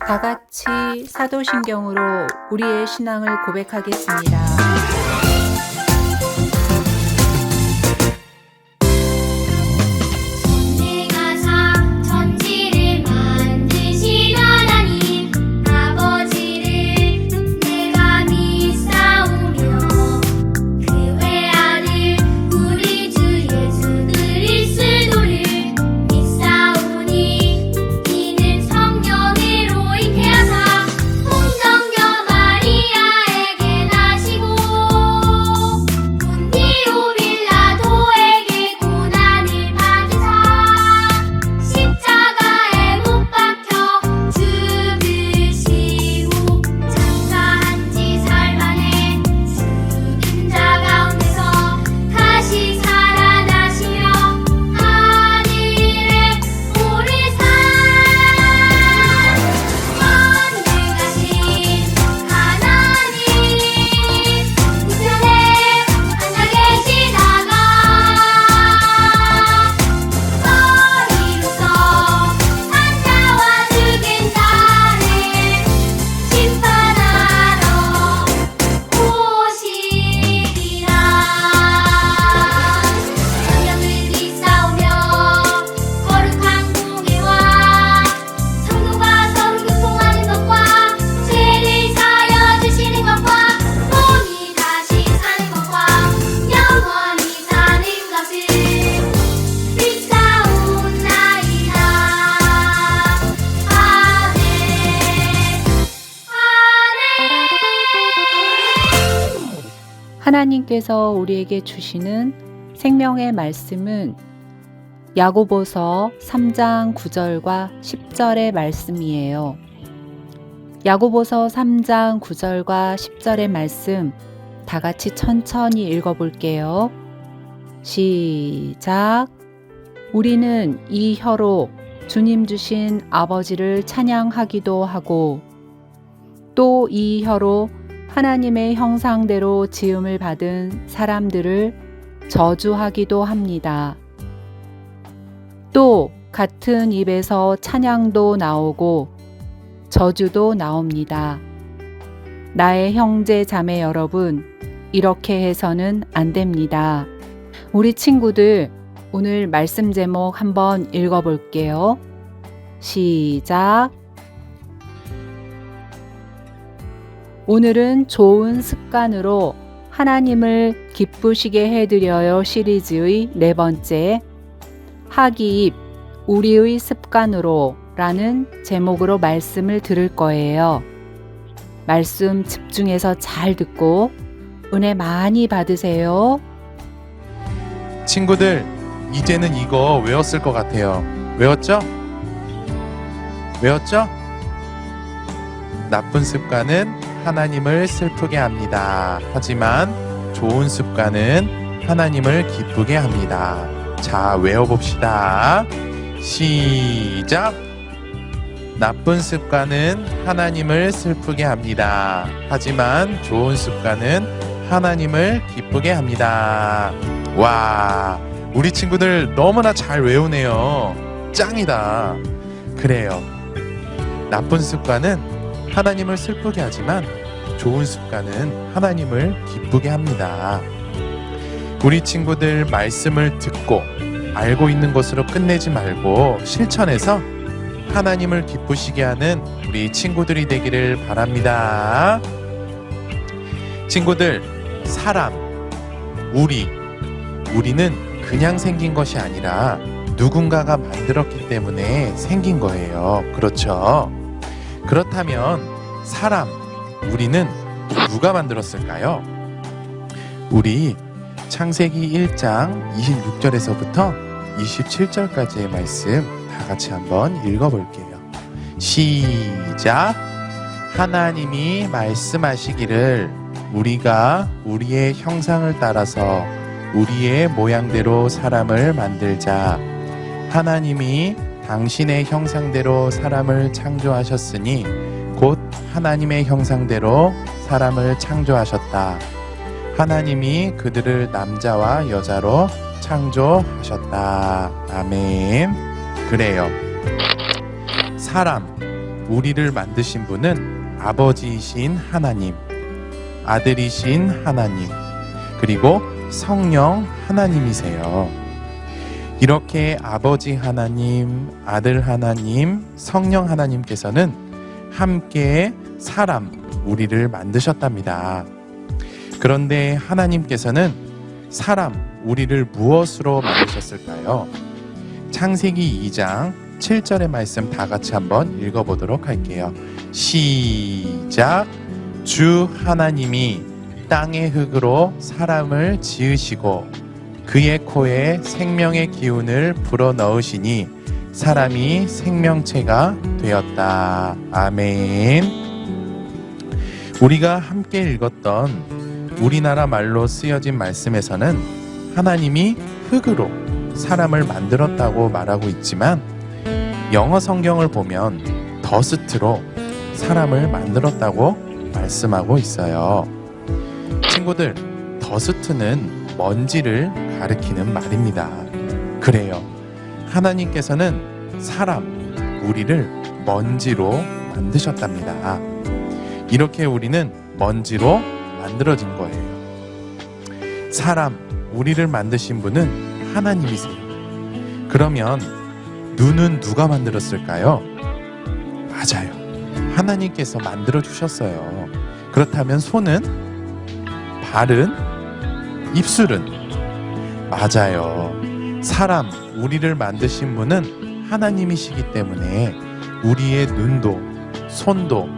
다 같이 사도신경으로 우리의 신앙을 고백하겠습니다. 내가 천지를 만드신 하나님 아버지를 내가 믿사오며 그 외아들 우리 주 예수 그리스도를 믿사오니 이는 성령으로 잉태하사 동정녀 마리아에게 나시고 본디오 빌라도에게 고난을 받으사 십자가에 못 박혀 죽으시고 장사한 지 사흘 만에 죽은 자 가운데서 다시 살아나시며 하늘에 오르사 만능하신 하나님 우편에 앉아 계시다가 머리로서 산자와 죽은 자를 심판하러 오시리라. 성령을 믿사오며 거룩한 공예와 성도가 서로 교통하는 것과 죄를 사하여 주시는 것과 몸이 다시 사는 것과 영원히 사는 것을 믿사옵나이다. 아멘. 하나님께서 우리에게 주시는 생명의 말씀은 야고보서 3장 9절과 10절의 말씀이에요. 야고보서 3장 9절과 10절의 말씀 다 같이 천천히 읽어볼게요. 시작. 우리는 이 혀로 주님 주신 아버지를 찬양하기도 하고 또 이 혀로 하나님의 형상대로 지음을 받은 사람들을 저주하기도 합니다. 또 같은 입에서 찬양도 나오고 저주도 나옵니다. 나의 형제 자매 여러분, 이렇게 해서는 안 됩니다. 우리 친구들, 오늘 말씀 제목 한번 읽어볼게요. 시작. 오늘은 좋은 습관으로 하나님을 기쁘시게 해드려요 시리즈의 4번째 하기입 우리의 습관으로 라는 제목으로 말씀을 들을 거예요. 말씀 집중해서 잘 듣고 은혜 많이 받으세요. 친구들, 이제는 이거 외웠을 것 같아요. 외웠죠? 외웠죠? 나쁜 습관은 하나님을 슬프게 합니다. 하지만 좋은 습관은 하나님을 기쁘게 합니다. 자, 외워봅시다. 시작! 나쁜 습관은 하나님을 슬프게 합니다. 하지만 좋은 습관은 하나님을 기쁘게 합니다. 와, 우리 친구들 너무나 잘 외우네요. 짱이다. 그래요. 나쁜 습관은 하나님을 슬프게 하지만 좋은 습관은 하나님을 기쁘게 합니다. 우리 친구들 말씀을 듣고 알고 있는 것으로 끝내지 말고 실천해서 하나님을 기쁘시게 하는 우리 친구들이 되기를 바랍니다. 친구들, 사람, 우리는 그냥 생긴 것이 아니라 누군가가 만들었기 때문에 생긴 거예요. 그렇죠? 그렇다면 사람, 우리는 누가 만들었을까요? 우리 창세기 1장 26절에서부터 27절까지의 말씀 다 같이 한번 읽어볼게요. 시작! 하나님이 말씀하시기를 우리가 우리의 형상을 따라서 우리의 모양대로 사람을 만들자. 하나님이 당신의 형상대로 사람을 창조하셨으니 곧 하나님의 형상대로 사람을 창조하셨다. 하나님이 그들을 남자와 여자로 창조하셨다. 아멘. 그래요. 사람, 우리를 만드신 분은 아버지이신 하나님, 아들이신 하나님, 그리고 성령 하나님이세요. 이렇게 아버지 하나님, 아들 하나님, 성령 하나님께서는 함께 사람, 우리를 만드셨답니다. 그런데 하나님께서는 사람, 우리를 무엇으로 만드셨을까요? 창세기 2장 7절의 말씀 다 같이 한번 읽어보도록 할게요. 시작. 주 하나님이 땅의 흙으로 사람을 지으시고 그의 코에 생명의 기운을 불어넣으시니 사람이 생명체가 되었다. 아멘. 우리가 함께 읽었던 우리나라 말로 쓰여진 말씀에서는 하나님이 흙으로 사람을 만들었다고 말하고 있지만 영어 성경을 보면 더스트로 사람을 만들었다고 말씀하고 있어요. 친구들, 더스트는 먼지를 가리키는 말입니다. 그래요. 하나님께서는 사람, 우리를 먼지로 만드셨답니다. 이렇게 우리는 먼지로 만들어진 거예요. 사람, 우리를 만드신 분은 하나님이세요. 그러면 눈은 누가 만들었을까요? 맞아요. 하나님께서 만들어 주셨어요. 그렇다면 손은? 발은? 입술은? 맞아요. 사람, 우리를 만드신 분은 하나님이시기 때문에 우리의 눈도, 손도,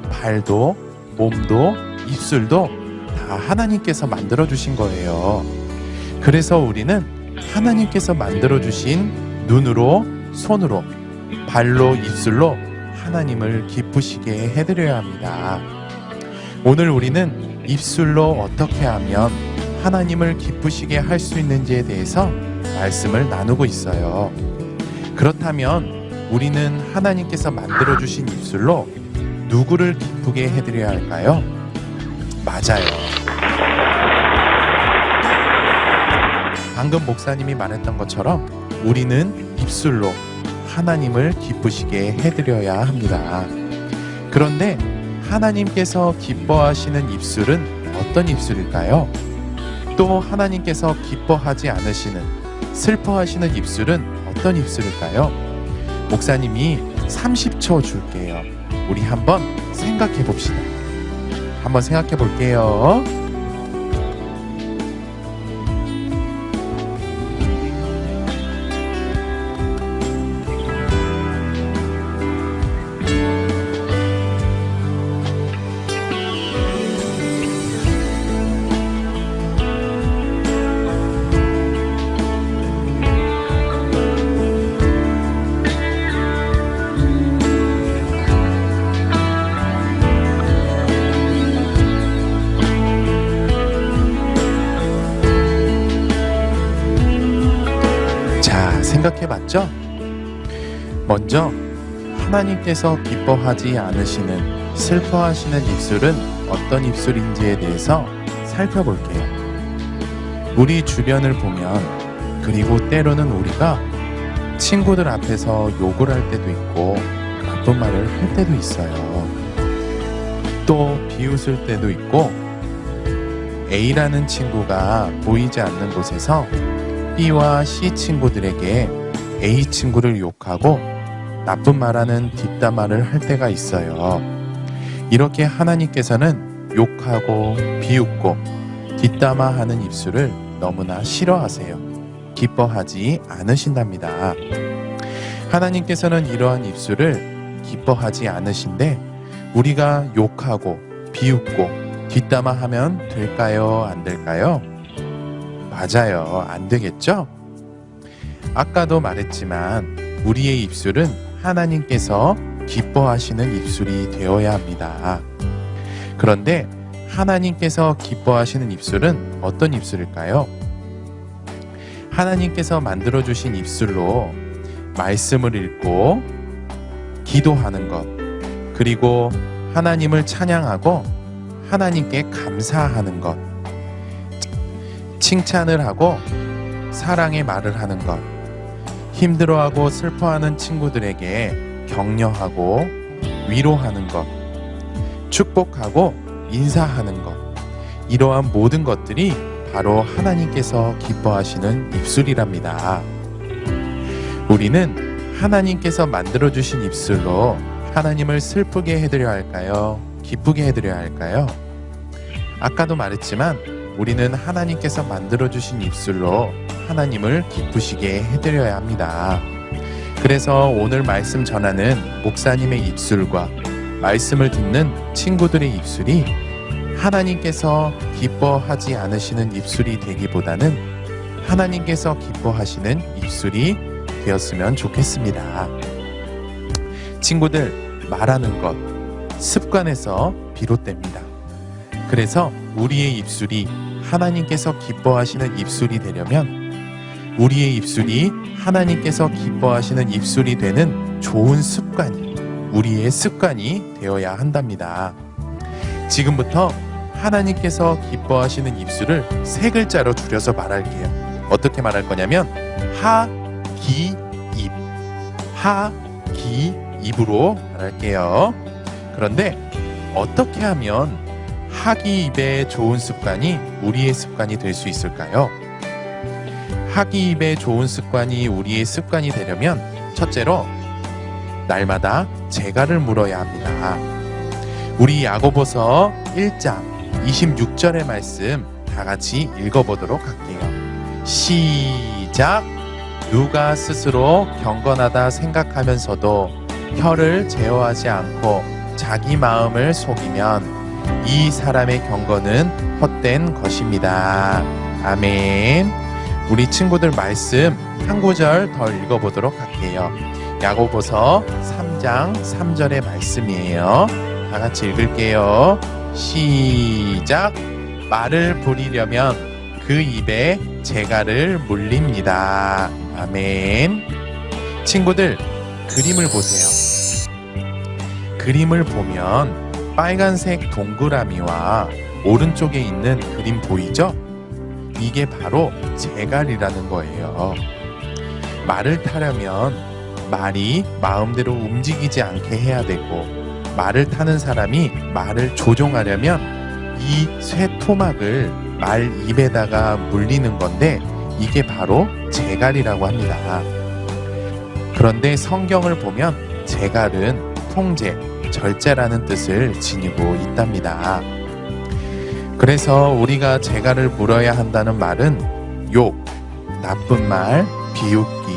발도, 몸도, 입술도 다 하나님께서 만들어 주신 거예요. 그래서 우리는 하나님께서 만들어 주신 눈으로, 손으로, 발로, 입술로 하나님을 기쁘시게 해드려야 합니다. 오늘 우리는 입술로 어떻게 하면 하나님을 기쁘시게 할 수 있는지에 대해서 말씀을 나누고 있어요. 그렇다면 우리는 하나님께서 만들어 주신 입술로 누구를 기쁘게 해드려야 할까요? 맞아요. 방금 목사님이 말했던 것처럼 우리는 입술로 하나님을 기쁘시게 해드려야 합니다. 그런데 하나님께서 기뻐하시는 입술은 어떤 입술일까요? 또 하나님께서 기뻐하지 않으시는, 슬퍼하시는 입술은 어떤 입술일까요? 목사님이 30초 줄게요. 우리 한번 생각해 봅시다. 한번 생각해 볼게요. 생각해봤죠? 먼저 하나님께서 기뻐하지 않으시는, 슬퍼하시는 입술은 어떤 입술인지에 대해서 살펴볼게요. 우리 주변을 보면, 그리고 때로는 우리가 친구들 앞에서 욕을 할 때도 있고 나쁜 말을 할 때도 있어요. 또 비웃을 때도 있고, A라는 친구가 보이지 않는 곳에서 B와 C 친구들에게 A 친구를 욕하고 나쁜 말하는 뒷담화를 할 때가 있어요. 이렇게 하나님께서는 욕하고 비웃고 뒷담화하는 입술을 너무나 싫어하세요. 기뻐하지 않으신답니다. 하나님께서는 이러한 입술을 기뻐하지 않으신데 우리가 욕하고 비웃고 뒷담화하면 될까요? 안 될까요? 맞아요. 안 되겠죠? 아까도 말했지만 우리의 입술은 하나님께서 기뻐하시는 입술이 되어야 합니다. 그런데 하나님께서 기뻐하시는 입술은 어떤 입술일까요? 하나님께서 만들어주신 입술로 말씀을 읽고 기도하는 것, 그리고 하나님을 찬양하고 하나님께 감사하는 것, 칭찬을 하고 사랑의 말을 하는 것, 힘들어하고 슬퍼하는 친구들에게 격려하고 위로하는 것, 축복하고 인사하는 것, 이러한 모든 것들이 바로 하나님께서 기뻐하시는 입술이랍니다. 우리는 하나님께서 만들어주신 입술로 하나님을 슬프게 해드려야 할까요? 기쁘게 해드려야 할까요? 아까도 말했지만 우리는 하나님께서 만들어주신 입술로 하나님을 기쁘시게 해드려야 합니다. 그래서 오늘 말씀 전하는 목사님의 입술과 말씀을 듣는 친구들의 입술이 하나님께서 기뻐하지 않으시는 입술이 되기보다는 하나님께서 기뻐하시는 입술이 되었으면 좋겠습니다. 친구들, 말하는 것, 습관에서 비롯됩니다. 그래서 우리의 입술이 하나님께서 기뻐하시는 입술이 되려면 우리의 입술이 하나님께서 기뻐하시는 입술이 되는 좋은 습관이 우리의 습관이 되어야 한답니다. 지금부터 하나님께서 기뻐하시는 입술을 3글자로 줄여서 말할게요. 어떻게 말할 거냐면 하기입, 하기입으로 말할게요. 그런데 어떻게 하면 하기입의 좋은 습관이 우리의 습관이 될 수 있을까요? 하기입의 좋은 습관이 우리의 습관이 되려면 첫째로 날마다 제갈을 물어야 합니다. 우리 야고보서 1장 26절의 말씀 다 같이 읽어보도록 할게요. 시작! 누가 스스로 경건하다 생각하면서도 혀를 제어하지 않고 자기 마음을 속이면 이 사람의 경건은 헛된 것입니다. 아멘. 우리 친구들 말씀 한 구절 더 읽어보도록 할게요. 야고보서 3장 3절의 말씀이에요. 다 같이 읽을게요. 시작! 말을 부리려면 그 입에 제갈을 물립니다. 아멘. 친구들, 그림을 보세요. 그림을 보면 빨간색 동그라미와 오른쪽에 있는 그림 보이죠? 이게 바로 제갈이라는 거예요. 말을 타려면 말이 마음대로 움직이지 않게 해야 되고, 말을 타는 사람이 말을 조종하려면 이 쇠 토막을 말 입에다가 물리는 건데 이게 바로 제갈이라고 합니다. 그런데 성경을 보면 제갈은 통제, 절제라는 뜻을 지니고 있답니다. 그래서 우리가 제갈을 물어야 한다는 말은 욕, 나쁜 말, 비웃기,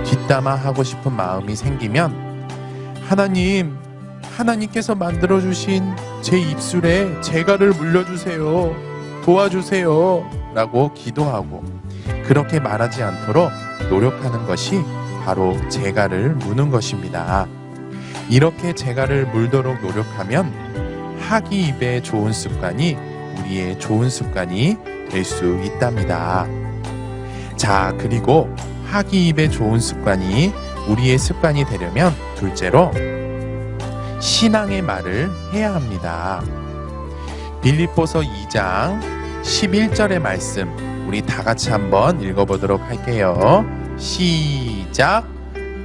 뒷담화 하고 싶은 마음이 생기면 하나님께서 만들어주신 제 입술에 제갈을 물려주세요. 도와주세요. 라고 기도하고 그렇게 말하지 않도록 노력하는 것이 바로 제갈을 무는 것입니다. 이렇게 제갈을 물도록 노력하면 하기입의 좋은 습관이 우리의 좋은 습관이 될 수 있답니다. 자, 그리고 하기입의 좋은 습관이 우리의 습관이 되려면 둘째로 신앙의 말을 해야 합니다. 빌립보서 2장 11절의 말씀 우리 다 같이 한번 읽어보도록 할게요. 시작!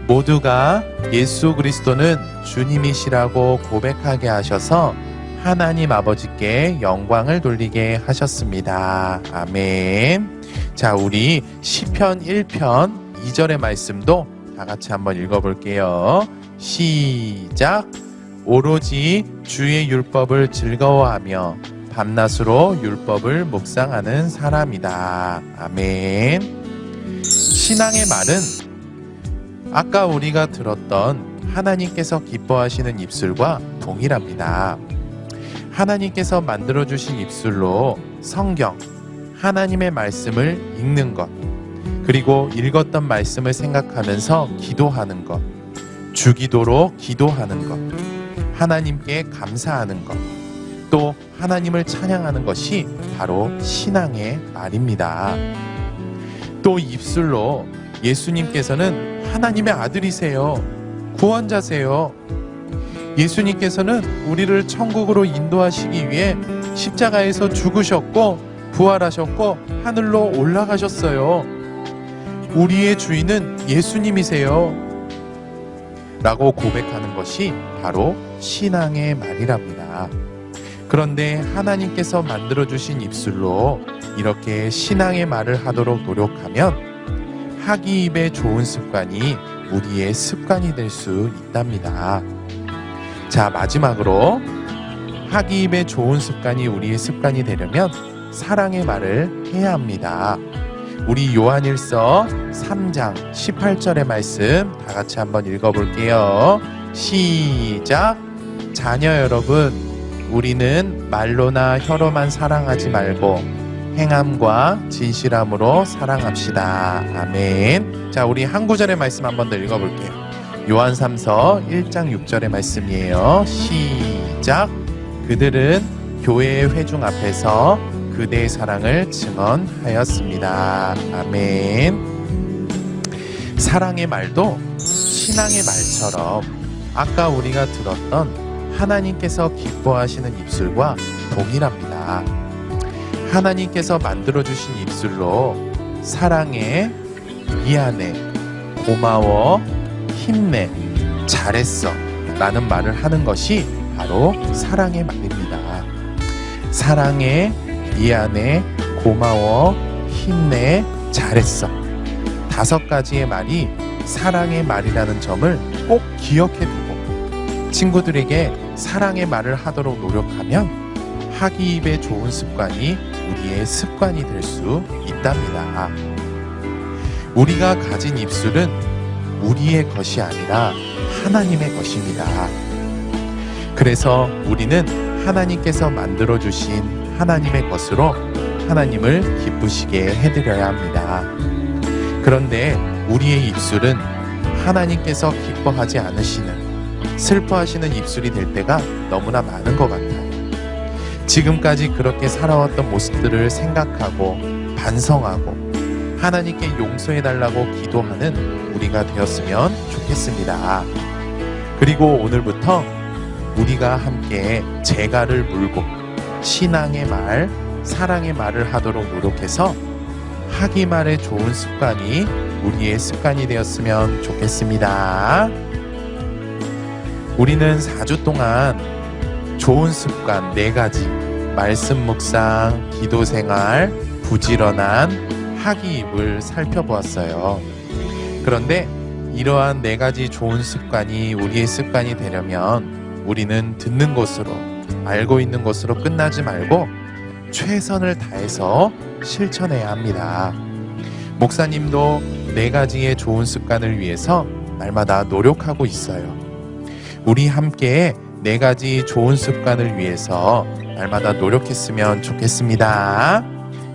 모두가 예수 그리스도는 주님이시라고 고백하게 하셔서 하나님 아버지께 영광을 돌리게 하셨습니다. 아멘. 자, 우리 시편 1편 2절의 말씀도 다 같이 한번 읽어볼게요. 시작! 오로지 주의 율법을 즐거워하며 밤낮으로 율법을 묵상하는 사람이다. 아멘. 신앙의 말은 아까 우리가 들었던 하나님께서 기뻐하시는 입술과 동일합니다. 하나님께서 만들어주신 입술로 성경, 하나님의 말씀을 읽는 것, 그리고 읽었던 말씀을 생각하면서 기도하는 것, 주기도로 기도하는 것, 하나님께 감사하는 것, 또 하나님을 찬양하는 것이 바로 신앙의 말입니다. 또 입술로 예수님께서는 하나님의 아들이세요. 구원자세요. 예수님께서는 우리를 천국으로 인도하시기 위해 십자가에서 죽으셨고 부활하셨고 하늘로 올라가셨어요. 우리의 주인은 예수님이세요. 라고 고백하는 것이 바로 신앙의 말이랍니다. 그런데 하나님께서 만들어주신 입술로 이렇게 신앙의 말을 하도록 노력하면 하기 입의 좋은 습관이 우리의 습관이 될 수 있답니다. 자, 마지막으로 하기 입의 좋은 습관이 우리의 습관이 되려면 사랑의 말을 해야 합니다. 우리 요한일서 3장 18절의 말씀 다 같이 한번 읽어볼게요. 시작. 자녀 여러분, 우리는 말로나 혀로만 사랑하지 말고 행함과 진실함으로 사랑합시다. 아멘. 자, 우리 한 구절의 말씀 한번 더 읽어볼게요. 요한 3서 1장 6절의 말씀이에요. 시작. 그들은 교회의 회중 앞에서 그대의 사랑을 증언하였습니다. 아멘. 사랑의 말도 신앙의 말처럼 아까 우리가 들었던 하나님께서 기뻐하시는 입술과 동일합니다. 하나님께서 만들어주신 입술로 사랑해, 미안해, 고마워, 힘내, 잘했어 라는 말을 하는 것이 바로 사랑의 말입니다. 사랑해, 미안해, 고마워, 힘내, 잘했어. 5가지의 말이 사랑의 말이라는 점을 꼭 기억해 두고 친구들에게 사랑의 말을 하도록 노력하면 하기 입의 좋은 습관이 우리의 습관이 될 수 있답니다. 우리가 가진 입술은 우리의 것이 아니라 하나님의 것입니다. 그래서 우리는 하나님께서 만들어주신 하나님의 것으로 하나님을 기쁘시게 해드려야 합니다. 그런데 우리의 입술은 하나님께서 기뻐하지 않으시는, 슬퍼하시는 입술이 될 때가 너무나 많은 것 같아요. 지금까지 그렇게 살아왔던 모습들을 생각하고 반성하고 하나님께 용서해달라고 기도하는 우리가 되었으면 좋겠습니다. 그리고 오늘부터 우리가 함께 재갈을 물고 신앙의 말, 사랑의 말을 하도록 노력해서 하기 말의 좋은 습관이 우리의 습관이 되었으면 좋겠습니다. 우리는 4주 동안 좋은 습관 4가지, 말씀 묵상, 기도 생활, 부지런한, 하기 입을 살펴보았어요. 그런데 이러한 4가지 좋은 습관이 우리의 습관이 되려면 우리는 듣는 것으로, 알고 있는 것으로 끝나지 말고 최선을 다해서 실천해야 합니다. 목사님도 4가지의 좋은 습관을 위해서 날마다 노력하고 있어요. 우리 함께 4가지 좋은 습관을 위해서 날마다 노력했으면 좋겠습니다.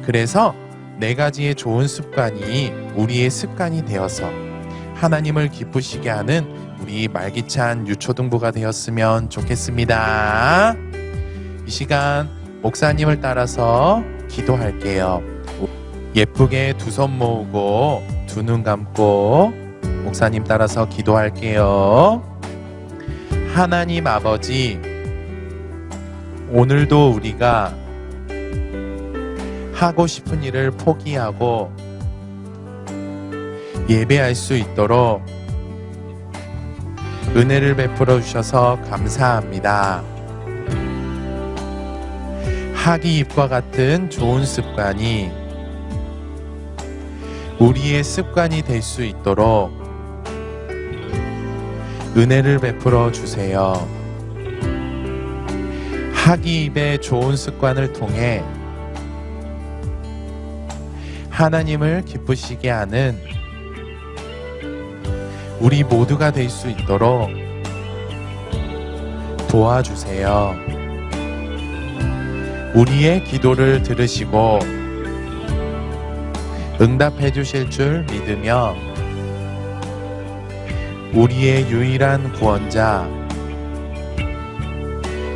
그래서 4가지의 좋은 습관이 우리의 습관이 되어서 하나님을 기쁘시게 하는 우리 말기찬 유초등부가 되었으면 좋겠습니다. 이 시간 목사님을 따라서 기도할게요. 예쁘게 두 손 모으고 두 눈 감고 목사님 따라서 기도할게요. 하나님 아버지, 오늘도 우리가 하고 싶은 일을 포기하고 예배할 수 있도록 은혜를 베풀어 주셔서 감사합니다. 하기 입과 같은 좋은 습관이 우리의 습관이 될 수 있도록 은혜를 베풀어 주세요. 하기 입의 좋은 습관을 통해 하나님을 기쁘시게 하는 우리 모두가 될 수 있도록 도와주세요. 우리의 기도를 들으시고 응답해 주실 줄 믿으며 우리의 유일한 구원자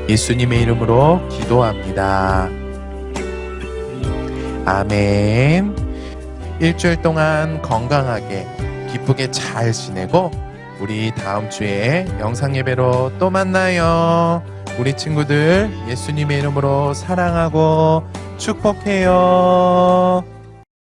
예수님의 이름으로 기도합니다. 아멘. 일주일 동안 건강하게 기쁘게 잘 지내고 우리 다음 주에 영상 예배로 또 만나요. 우리 친구들 예수님의 이름으로 사랑하고 축복해요.